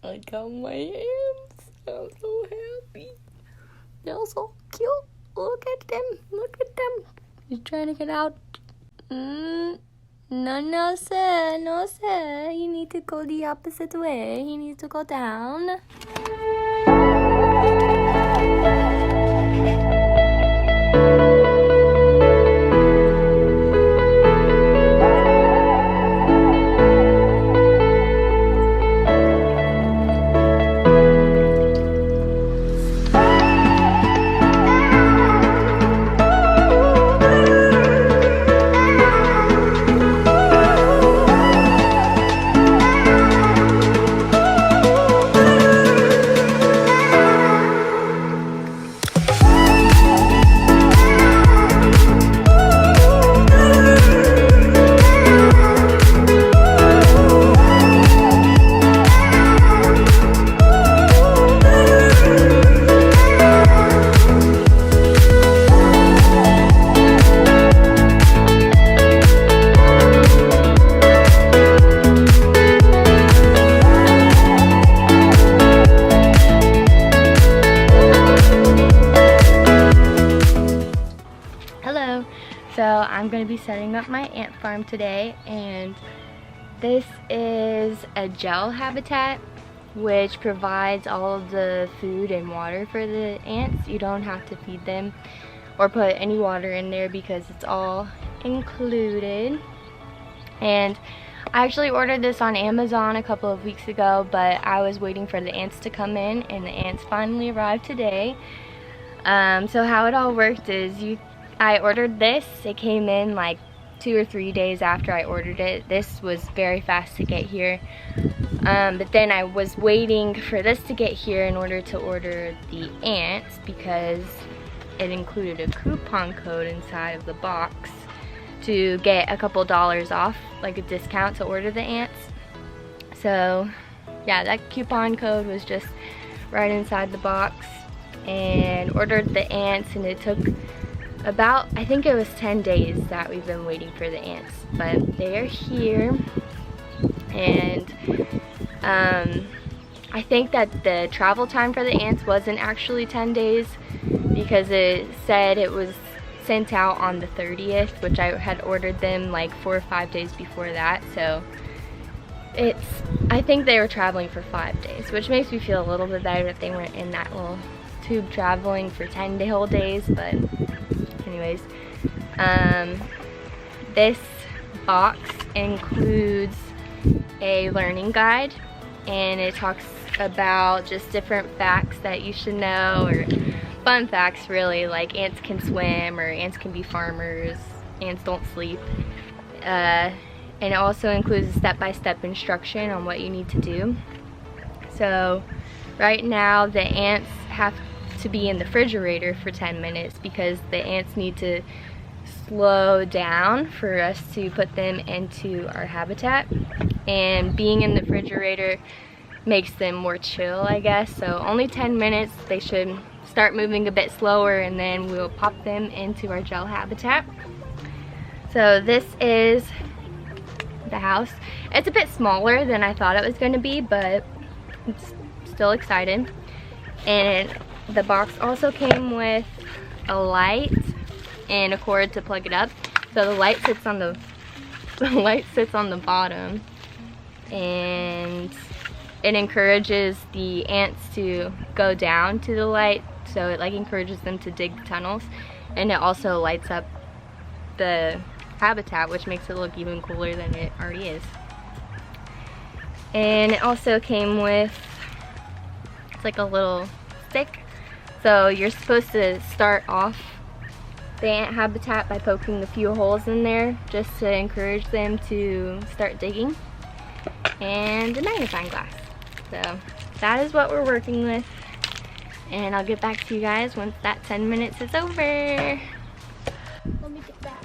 I got my ants. I'm so happy. They're so cute. Look at them. Look at them. He's trying to get out. No, no, sir. No, sir. You need to go the opposite way. He needs to go down. So I'm going to be setting up my ant farm today, and this is a gel habitat which provides all of the food and water for the ants. You don't have to feed them or put any water in there because it's all included. And I actually ordered this on Amazon a couple of weeks ago, but I was waiting for the ants to come in, and the ants finally arrived today. So how it all worked is I ordered this. It came in like 2 or 3 days after I ordered it. This was very fast to get here. But then I was waiting for this to get here in order to order the ants because it included a coupon code inside of the box to get a couple dollars off, like a discount to order the ants. So yeah, that coupon code was just right inside the box, and ordered the ants, and it took about, I think it was 10 days that we've been waiting for the ants, but they are here. And I think that the travel time for the ants wasn't actually 10 days because it said it was sent out on the 30th, which I had ordered them like 4 or 5 days before that. So I think they were traveling for 5 days, which makes me feel a little bit better that they weren't in that little tube traveling for 10 whole days. But anyways, this box includes a learning guide, and it talks about just different facts that you should know, or fun facts really, like ants can swim, or ants can be farmers, ants don't sleep. And it also includes a step-by-step instruction on what you need to do. So right now the ants have to be in the refrigerator for 10 minutes because the ants need to slow down for us to put them into our habitat, and being in the refrigerator makes them more chill, I guess. So only 10 minutes. They should start moving a bit slower, and then we'll pop them into our gel habitat. So this is the house. It's a bit smaller than I thought it was going to be, but it's still exciting. And the box also came with a light and a cord to plug it up. So the light sits on the bottom, and it encourages the ants to go down to the light, so it like encourages them to dig tunnels, and it also lights up the habitat, which makes it look even cooler than it already is. And it also came with, it's like a little stick, so you're supposed to start off the ant habitat by poking a few holes in there just to encourage them to start digging, and a magnifying glass. So that is what we're working with, and I'll get back to you guys once that 10 minutes is over. Let me get back.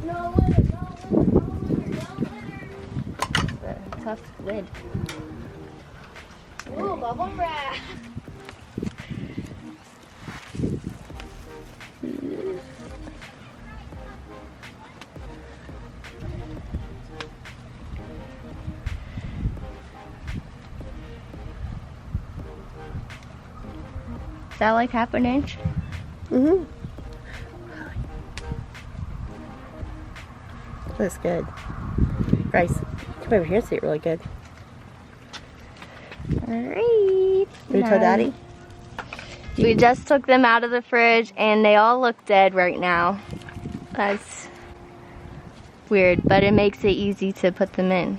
No litter, no litter, no litter, no litter. It's a tough lid. Ooh, bubble wrap. Is that like half an inch? Mm-hmm. Looks good. Bryce, come over here, see it really good. Alright. You tell Daddy? We just took them out of the fridge and they all look dead right now. That's weird, but it makes it easy to put them in.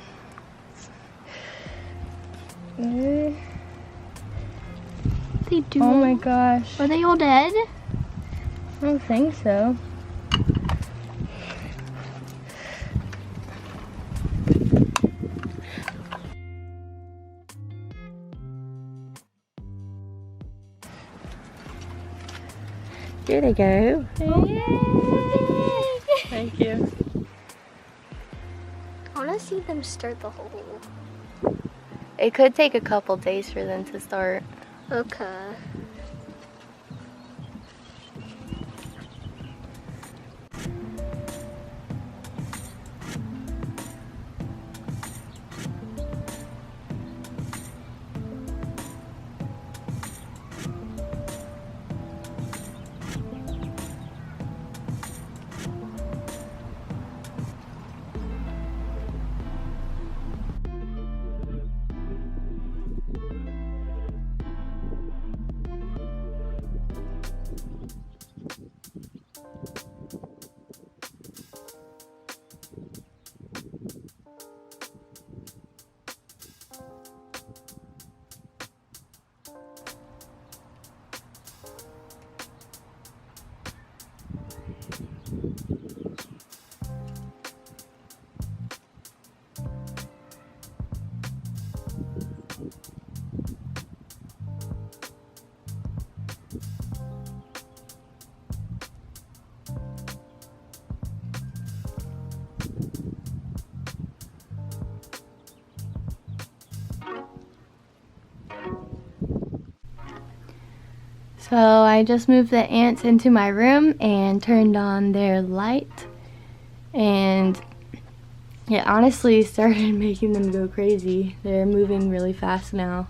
They do. Oh my gosh. Are they all dead? I don't think so. Here they go. Thank you. I want to see them start the hole. It could take a couple days for them to start. Okay. So I just moved the ants into my room and turned on their light, and it honestly started making them go crazy. They're moving really fast now,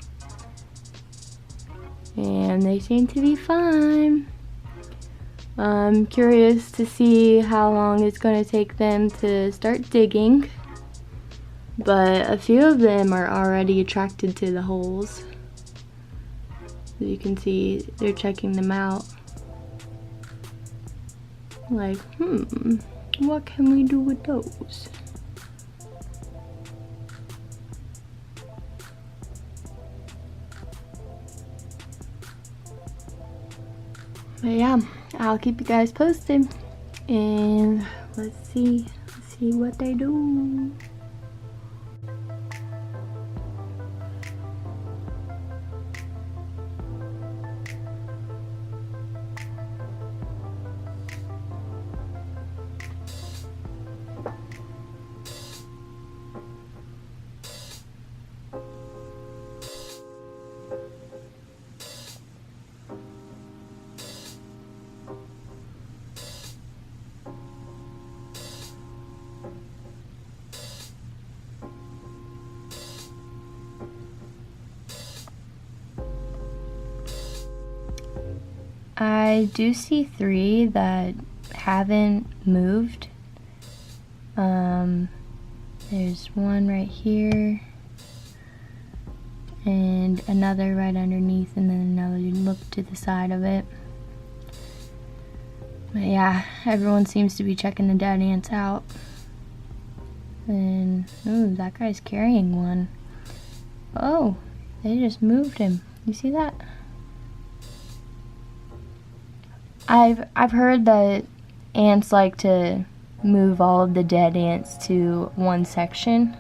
and they seem to be fine. I'm curious to see how long it's going to take them to start digging, but a few of them are already attracted to the holes. So you can see they're checking them out. Like, what can we do with those? But yeah, I'll keep you guys posted. And let's see what they do. I do see 3 that haven't moved. There's one right here, and another right underneath, and then another look to the side of it. But yeah, everyone seems to be checking the dead ants out. And, ooh, that guy's carrying one. Oh, they just moved him. You see that? I've heard that ants like to move all of the dead ants to one section.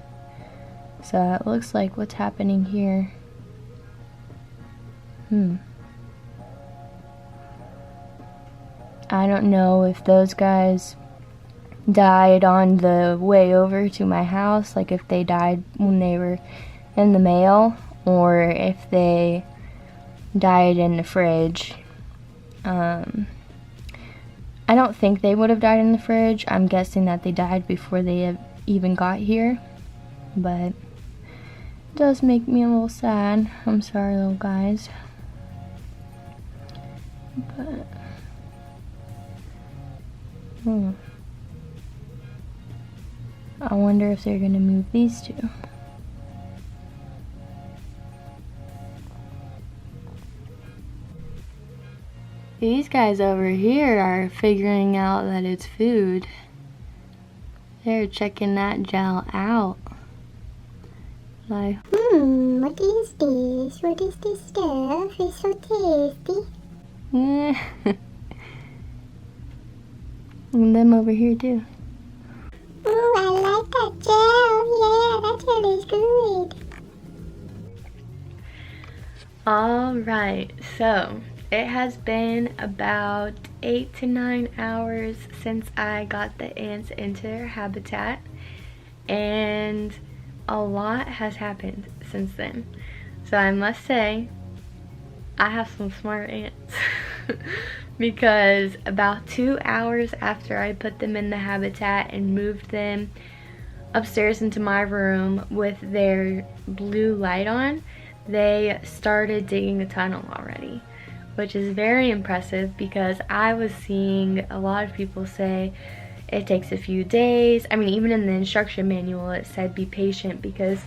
So it looks like what's happening here. I don't know if those guys died on the way over to my house, like if they died when they were in the mail, or if they died in the fridge. I don't think they would have died in the fridge. I'm guessing that they died before they even got here. But it does make me a little sad. I'm sorry, little guys. But I wonder if they're gonna move these two. These guys over here are figuring out that it's food. They're checking that gel out. Like, what is this? What is this stuff? It's so tasty. and them over here too. Ooh, I like that gel. Yeah, that gel is good. Alright, so it has been about 8 to 9 hours since I got the ants into their habitat, and a lot has happened since then. So I must say, I have some smart ants. Because about 2 hours after I put them in the habitat and moved them upstairs into my room with their blue light on, they started digging a tunnel already, which is very impressive because I was seeing a lot of people say it takes a few days. I mean, even in the instruction manual it said be patient because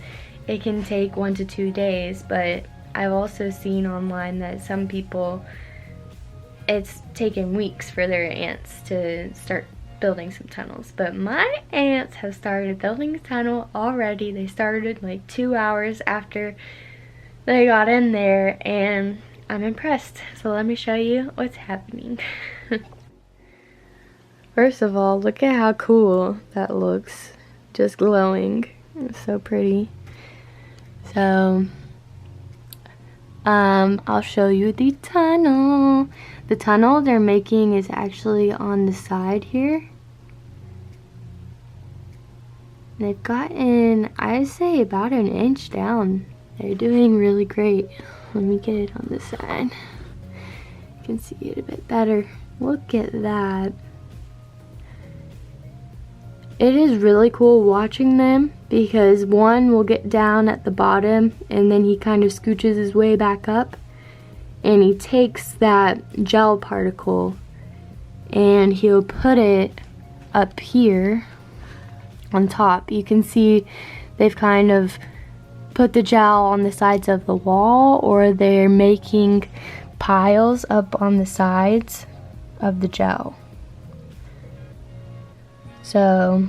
it can take 1 to 2 days, but I've also seen online that some people, it's taken weeks for their ants to start building some tunnels. But my ants have started building a tunnel already. They started like 2 hours after they got in there, and I'm impressed. So let me show you what's happening. First of all, look at how cool that looks. Just glowing. It's so pretty. So I'll show you the tunnel. The tunnel they're making is actually on the side here. They've gotten, I'd say, about 1 inch down. They're doing really great. Let me get it on this side. You can see it a bit better. Look at that. It is really cool watching them because one will get down at the bottom and then he kind of scooches his way back up and he takes that gel particle and he'll put it up here on top. You can see they've kind of put the gel on the sides of the wall, or they're making piles up on the sides of the gel. So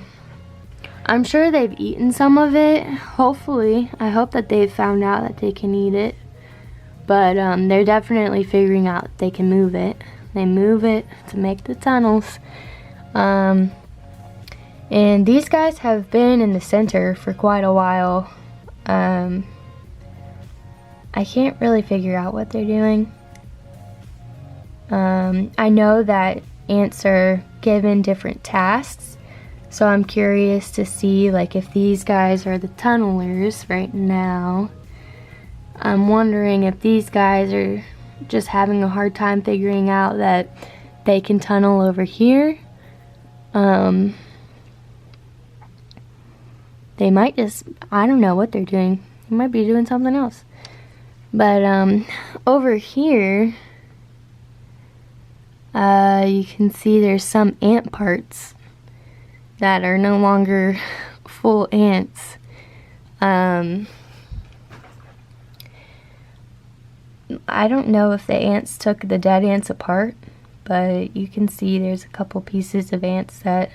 I'm sure they've eaten some of it. Hopefully, I hope that they've found out that they can eat it. But they're definitely figuring out that they can move it. They move it to make the tunnels. And these guys have been in the center for quite a while. I can't really figure out what they're doing. I know that ants are given different tasks, so I'm curious to see like if these guys are the tunnelers right now. I'm wondering if these guys are just having a hard time figuring out that they can tunnel over here. They might just, I don't know what they're doing. They might be doing something else. But over here, you can see there's some ant parts that are no longer full ants. I don't know if the ants took the dead ants apart, but you can see there's a couple pieces of ants that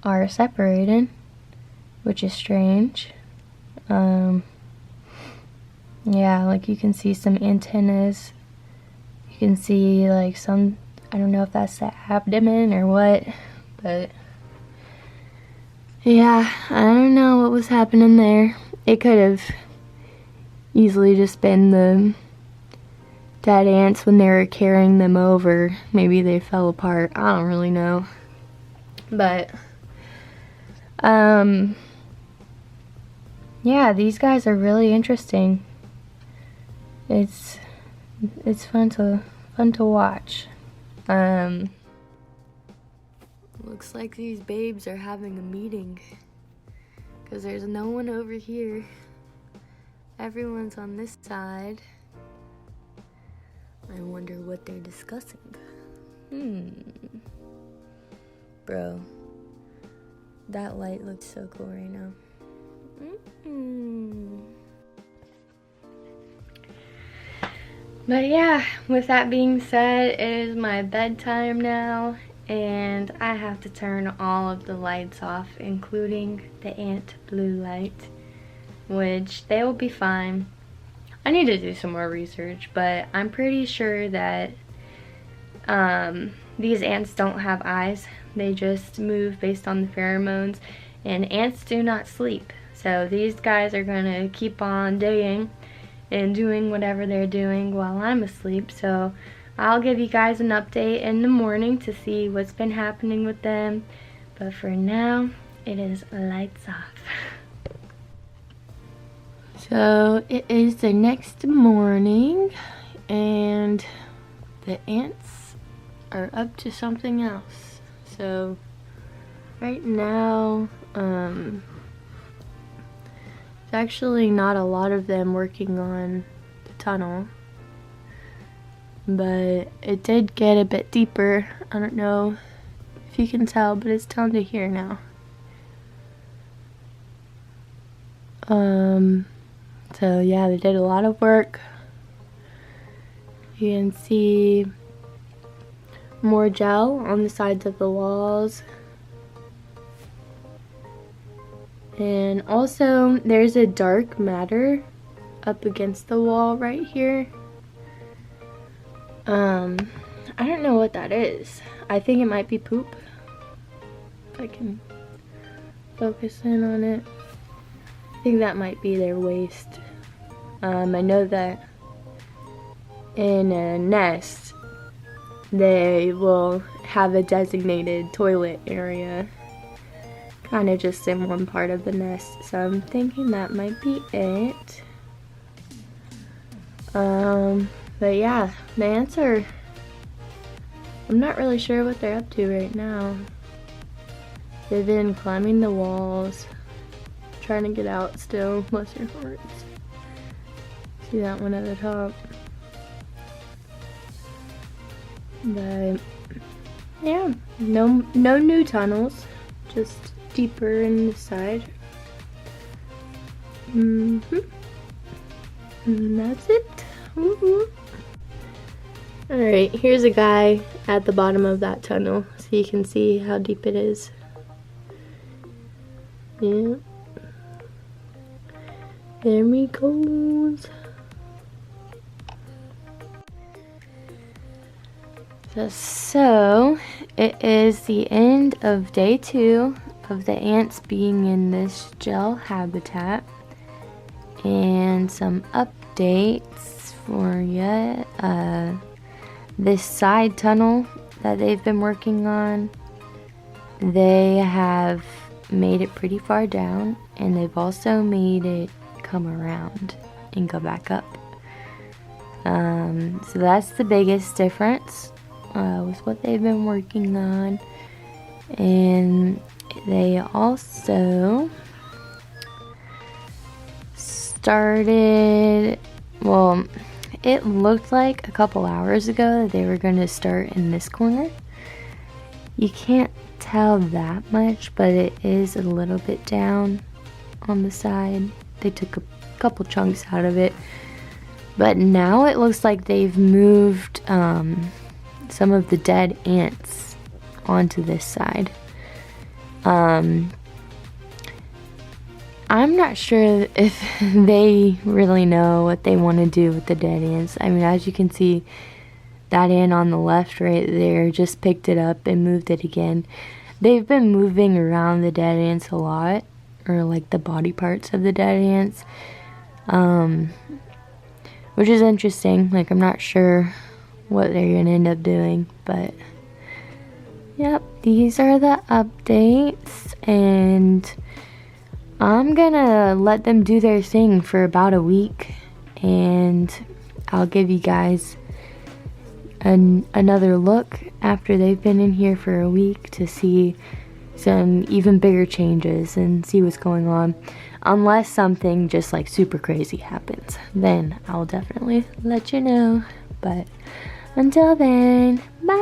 are separated, which is strange. Yeah, like you can see some antennas. You can see like some, I don't know if that's the abdomen or what, but yeah, I don't know what was happening there. It could have easily just been the dead ants when they were carrying them over. Maybe they fell apart. I don't really know. But yeah, these guys are really interesting. It's fun to watch. Looks like these babes are having a meeting because there's no one over here. Everyone's on this side. I wonder what they're discussing. Bro, that light looks so cool right now. But yeah, with that being said, it is my bedtime now, and I have to turn all of the lights off, including the ant blue light, which they will be fine. I need to do some more research, but I'm pretty sure that these ants don't have eyes. They just move based on the pheromones, and ants do not sleep. So these guys are gonna keep on digging and doing whatever they're doing while I'm asleep. So I'll give you guys an update in the morning to see what's been happening with them. But for now, it is lights off. So it is the next morning, and the ants are up to something else. So right now, there's actually not a lot of them working on the tunnel, but it did get a bit deeper. I don't know if you can tell, but it's down to here now. So yeah, they did a lot of work. You can see more gel on the sides of the walls. And also, there's a dark matter up against the wall right here. I don't know what that is. I think it might be poop. If I can focus in on it. I think that might be their waste. I know that in a nest, they will have a designated toilet area, kind of just in one part of the nest. So I'm thinking that might be it. But yeah, the ants are, I'm not really sure what they're up to right now. They've been climbing the walls, trying to get out still, bless your hearts. See that one at the top. But yeah, no new tunnels, just deeper in the side. And that's it. Alright, here's a guy at the bottom of that tunnel, so you can see how deep it is. Yeah. There he goes. So, it is the end of day 2 of the ants being in this gel habitat. And some updates for you. This side tunnel that they've been working on, they have made it pretty far down, and they've also made it come around and go back up. So that's the biggest difference with what they've been working on. And they also started, well, it looked like a couple hours ago that they were going to start in this corner. You can't tell that much, but it is a little bit down on the side. They took a couple chunks out of it, but now it looks like they've moved some of the dead ants onto this side. I'm not sure if they really know what they want to do with the dead ants. I mean, as you can see, that ant on the left right there just picked it up and moved it again. They've been moving around the dead ants a lot, or like the body parts of the dead ants, which is interesting. Like, I'm not sure what they're gonna end up doing, but yep, these are the updates, and I'm gonna let them do their thing for about a week, and I'll give you guys another look after they've been in here for a week to see some even bigger changes and see what's going on. Unless something just like super crazy happens, then I'll definitely let you know. But until then, bye!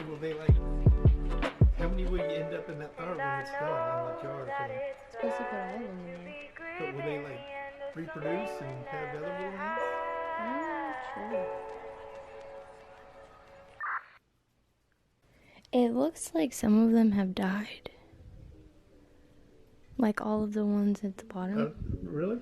Will they like? How many will you end up in that jar when it's done in the jar? Supposed to put all of them in there. But will they like reproduce and have other little ones? Sure. It looks like some of them have died. Like all of the ones at the bottom. Really?